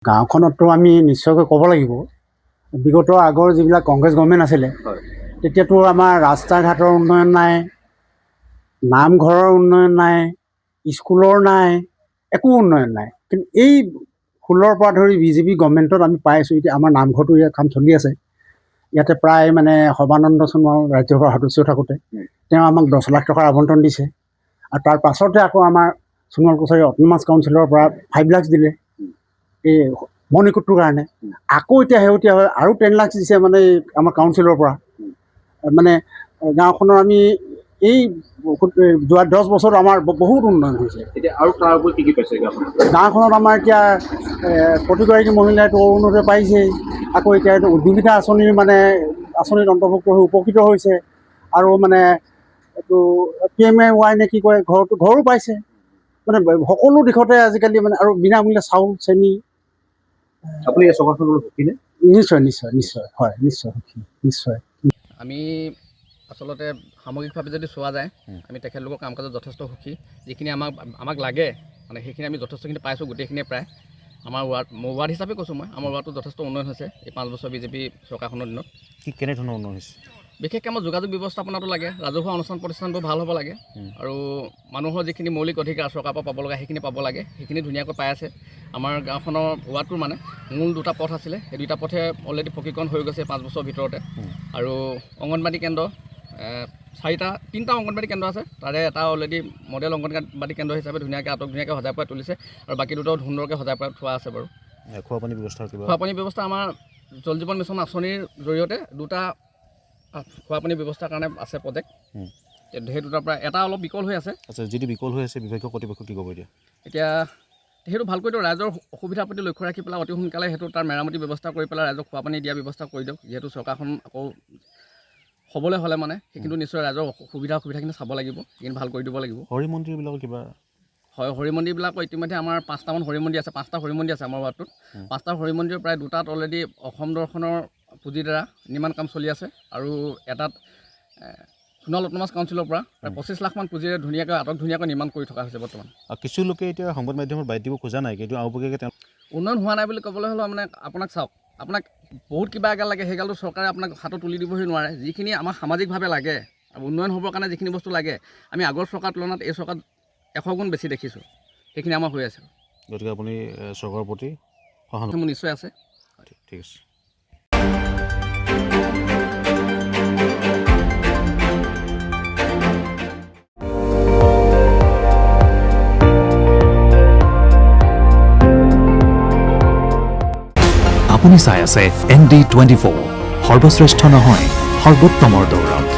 গাঁওখনতো আমি নিশ্চয়কৈ ক'ব লাগিব, বিগত আগৰ যিবিলাক কংগ্ৰেছ গভৰ্ণমেণ্ট আছিলে তেতিয়াতো আমাৰ ৰাস্তা ঘাটৰ উন্নয়ন নাই, নামঘৰৰ উন্নয়ন নাই, স্কুলৰ নাই, একো উন্নয়ন নাই। কিন্তু এই 16ৰ পৰা ধৰি বিজেপি গভৰ্ণমেণ্টত আমি পাই আছোঁ। এতিয়া আমাৰ নামঘৰটো ইয়াত কাম চলি আছে। ইয়াতে প্ৰায় মানে সৰ্বানন্দ সোণোৱাল ৰাজ্যসভাৰ সদস্য থাকোঁতে তেওঁ আমাক 10 লাখ টকাৰ আবণ্টন দিছে। আৰু তাৰ পাছতে আকৌ আমাৰ সোণোৱাল কছাৰী অট'নমাছ কাউন্সিলৰ পৰা 5 লাখ দিলে এই মণিকোটটোৰ কাৰণে। আকৌ এতিয়া শেহতীয়াভাৱে আৰু 10 লাখ দিছে মানে আমাৰ কাউন্সিলৰ পৰা। মানে গাঁওখনৰ আমি এই যোৱা 10 বছৰত আমাৰ বহুত উন্নয়ন হৈছে। এতিয়া আৰু তাৰ ওপৰত কি পাইছে গাঁওখনত আমাৰ এতিয়া প্ৰতিগৰাকী মহিলাইতো অৰুণোদয় পাইছেই। আকৌ এতিয়া এইটো উদ্যোগিতা আঁচনিৰ মানে আঁচনিত অন্তৰ্ভুক্ত হৈ উপকৃত হৈছে। আৰু মানে এইটো PMAY নে কি কয়, ঘৰো পাইছে। মানে সকলো দিশতে আজিকালি মানে আৰু বিনামূলীয়া চাউল চেনি। আপুনি এই চৰকাৰখনৰ সুখীনে? নিশ্চয় নিশ্চয় নিশ্চয় হয়, নিশ্চয় সুখী, নিশ্চয়। আমি আচলতে সামগ্ৰিকভাৱে যদি চোৱা যায়, আমি তেখেতলোকৰ কাম কাজত যথেষ্ট সুখী। যিখিনি আমাক লাগে মানে সেইখিনি আমি যথেষ্টখিনি পাইছোঁ, গোটেইখিনিয়ে প্ৰায়। আমাৰ মোৰ ৱাৰ্ড হিচাপে কৈছোঁ মই, আমাৰ ৱাৰ্ডটো যথেষ্ট উন্নয়ন হৈছে এই 5 বছৰ বিজেপি চৰকাৰখনৰ দিনত। কেনেধৰণৰ উন্নয়ন হৈছে? বিশেষকৈ আমাৰ যোগাযোগ ব্যৱস্থাপনাটো লাগে, ৰাজহুৱা অনুষ্ঠান প্ৰতিষ্ঠানবোৰ ভাল হ'ব লাগে, আৰু মানুহৰ যিখিনি মৌলিক অধিকাৰ চৰকাৰৰ পৰা পাব লগা সেইখিনি পাব লাগে, সেইখিনি ধুনীয়াকৈ পাই আছে। আমাৰ গাঁওখনৰ ৱাৰ্ডটোৰ মানে মূল 2টা পথ আছিলে, সেই 2টা পথে অলৰেডি পকীকৰণ হৈ গৈছে 5 বছৰৰ ভিতৰতে। আৰু অংগনবাদী কেন্দ্ৰ 3টা অংগনবাদী কেন্দ্ৰ আছে, তাৰে এটা অলৰেডি মডেল অংগনবাদী কেন্দ্ৰ হিচাপে ধুনীয়াকৈ ধুনীয়াকৈ সজাই পৰাই তুলিছে, আৰু বাকী 2টাও সুন্দৰকৈ সজাই পৰাই থোৱা আছে বাৰু। খোৱাপানী ব্যৱস্থা খোৱাপানী ব্যৱস্থা আমাৰ জল জীৱন মিছন আঁচনিৰ জৰিয়তে 2টা খোৱাপানী ব্যৱস্থাৰ কাৰণে আছে প্ৰজেক্ট। সেই 2টাৰ পৰা এটা অলপ বিকল হৈ আছে। আচ্ছা, যিটো বিকল হৈ আছে বিভাগীয় কৰ্তৃপক্ষ কি ক'ব এতিয়া সেইটো ভালকৈতো ৰাইজৰ অসুবিধাৰ প্ৰতি লক্ষ্য ৰাখি পেলাই অতি সোনকালে সেইটো তাৰ মেৰামতি ব্যৱস্থা কৰি পেলাই ৰাইজক খোৱাপানী দিয়াৰ ব্যৱস্থা কৰি দিয়ক। যিহেতু চৰকাৰখন আকৌ হ'বলৈ হ'লে মানে সেইখিনি নিশ্চয় ৰাইজৰ সুবিধাখিনি চাব লাগিব, সেইখিনি ভাল কৰি দিব লাগিব। হৰি মন্দিৰবিলাকৰ কিবা হয়, হৰি মন্দিৰবিলাকৰ ইতিমধ্যে আমাৰ 5টামান হৰি মন্দিৰ আছে, 5টা হৰি মন্দিৰ আছে আমাৰ ৱাৰ্ডটোত। 5টা হৰি মন্দিৰৰ প্ৰায় 2টাত অলৰেডি অসম দৰ্শনৰ পুঁজিৰ দ্বাৰা নিৰ্মাণ কাম চলি আছে, আৰু এটাত সোণোৱাল অট'নমাছ কাউন্সিলৰ পৰা প্ৰায় 25 লাখমান পুঁজিৰে ধুনীয়াকৈ নিৰ্মাণ কৰি থকা হৈছে বৰ্তমান। কিছু লোকে এতিয়া সংবাদ মাধ্যমত বাদ দিব খোজা নাই, কিন্তু আওপকীয়াকৈ তেওঁ উন্নয়ন হোৱা নাই বুলি ক'বলৈ হ'লে মানে আপোনাক চাওক, আপোনাক বহুত কিবা এগাল লাগে, সেইগালটো চৰকাৰে আপোনাক হাতত তুলি দিবহি নোৱাৰে। যিখিনি আমাক সামাজিকভাৱে লাগে, উন্নয়ন হ'বৰ কাৰণে যিখিনি বস্তু লাগে, আমি আগৰ চৰকাৰৰ তুলনাত এই চৰকাৰত 100 গুণ বেছি দেখিছোঁ, সেইখিনি আমাৰ হৈ আছে। গতিকে আপুনি চৰকাৰৰ প্ৰতি সহানুভূতি মোৰ নিশ্চয় আছে। ঠিক আছে। আপুনি চাই আছে ND24, সৰ্বশ্ৰেষ্ঠ নহয় সৰ্বোত্তমৰ দৌৰত।